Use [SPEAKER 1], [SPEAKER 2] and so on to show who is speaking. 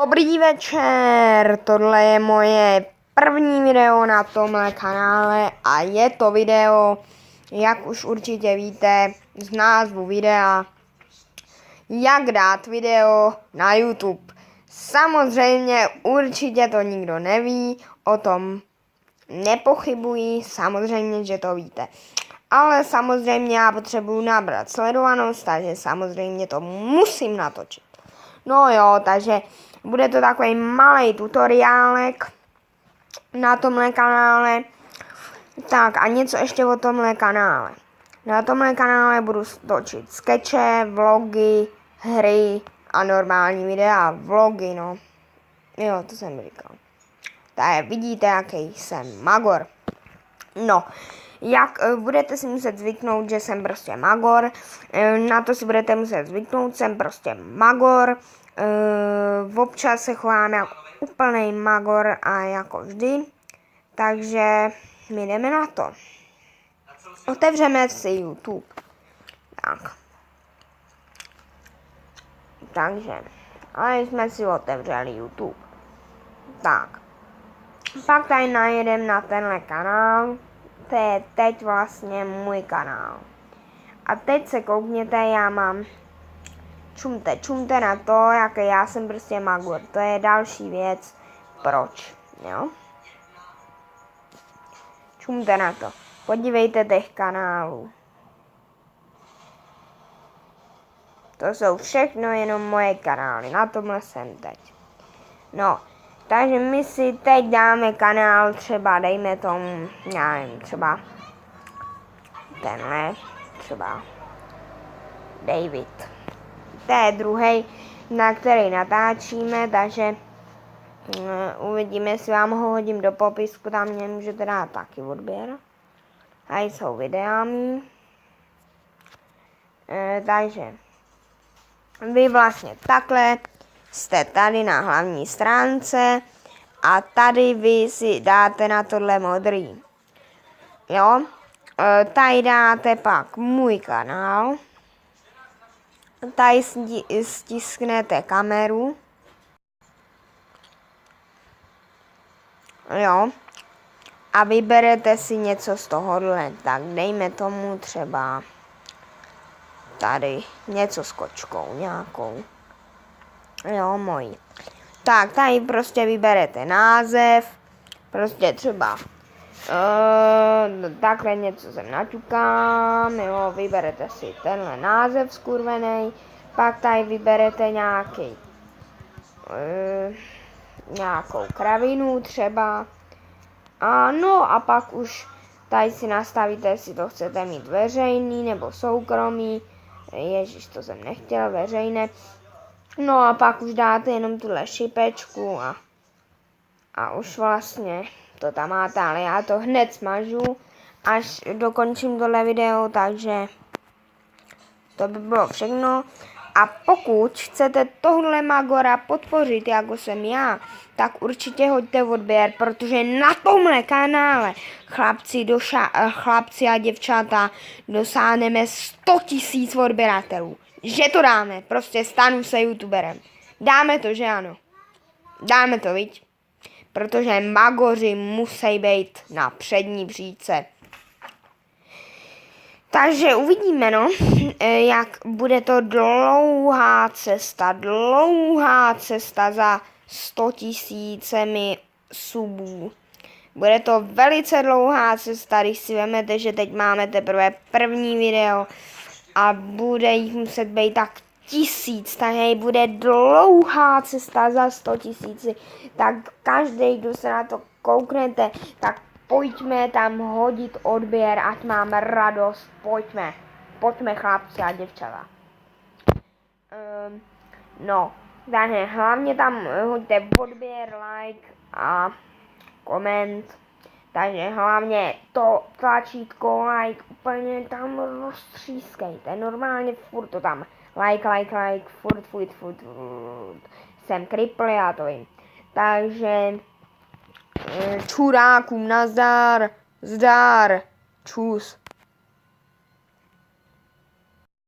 [SPEAKER 1] Dobrý večer, tohle je moje první video na tomhle kanále a je to video, jak už určitě víte z názvu videa, jak dát video na YouTube. Samozřejmě určitě to nikdo neví, o tom nepochybuji, samozřejmě, že to víte. Ale samozřejmě já potřebuji nabrat sledovanost, takže samozřejmě to musím natočit. No jo, takže bude to takový malý tutoriálek na tomhle kanále. Tak a něco ještě o tomhle kanále. Na tomhle kanále budu točit skeče, vlogy, hry a normální videa. Vlogy, no. Jo, to jsem říkal. Takže vidíte, jaký jsem magor. No, jak budete si muset zvyknout, že jsem prostě magor. Na to si budete muset zvyknout, jsem prostě magor. Občas se chovám jako úplnej magor a jako vždy. Takže my jdeme na to. Otevřeme si YouTube. Tak. Takže, ale jsme si otevřeli YouTube. Tak. Pak tady najedeme na tenhle kanál. To je teď vlastně můj kanál. A teď se koukněte, já mám čumte na to, jaký já jsem prostě magor. To je další věc, proč, jo. Čumte na to. Podívejte těch kanálů. To jsou všechno jenom moje kanály, na tomhle jsem teď. No, takže my si teď dáme kanál třeba, dejme tomu, já nevím, třeba tenhle, třeba David. To je druhý, na který natáčíme, takže uvidíme, jestli vám ho hodím do popisku, tam mě můžete dát taky odběr. Tady jsou videami. Takže vy vlastně takhle jste tady na hlavní stránce a tady vy si dáte na tohle modrý. Jo, tady dáte pak můj kanál. Tady stisknete kameru. Jo. A vyberete si něco z tohohle. Tak dejme tomu třeba tady něco s kočkou nějakou. Jo, mojí. Tak, tady prostě vyberete název. Prostě třeba takhle něco sem naťukám, jo, vyberete si tenhle název skurvenej, pak tady vyberete nějakou kravinu třeba, a no a pak už tady si nastavíte, jestli to chcete mít veřejný nebo soukromý, ježiš, to jsem nechtěl, veřejné, no a pak už dáte jenom tuhle šipečku a už vlastně to tam máte, ale já to hned smažu, až dokončím tohle video, takže to by bylo všechno. A pokud chcete tohle magora podpořit, jako jsem já, tak určitě hoďte odběr, protože na tomhle kanále chlapci a děvčata dosáhneme 100 000 odběratelů. Že to dáme, prostě stanu se youtuberem. Dáme to, že ano? Dáme to, viď? Protože magoři musí být na přední příčce. Takže uvidíme, no, jak bude to dlouhá cesta za 100 000 subů. Bude to velice dlouhá cesta, když si vezmete, že teď máme teprve první video a bude jich muset být tak 1000, takže bude dlouhá cesta za 100 000, tak každý, kdo se na to kouknete, tak pojďme tam hodit odběr, ať máme radost, pojďme chlapci a děvčata. No, takže hlavně tam hoďte odběr, like a koment, takže hlavně to tlačítko like úplně tam roztřískejte, normálně furt to tam like, furt, jsem kripl, já to vím, takže čurákům nazdar, zdar, čus.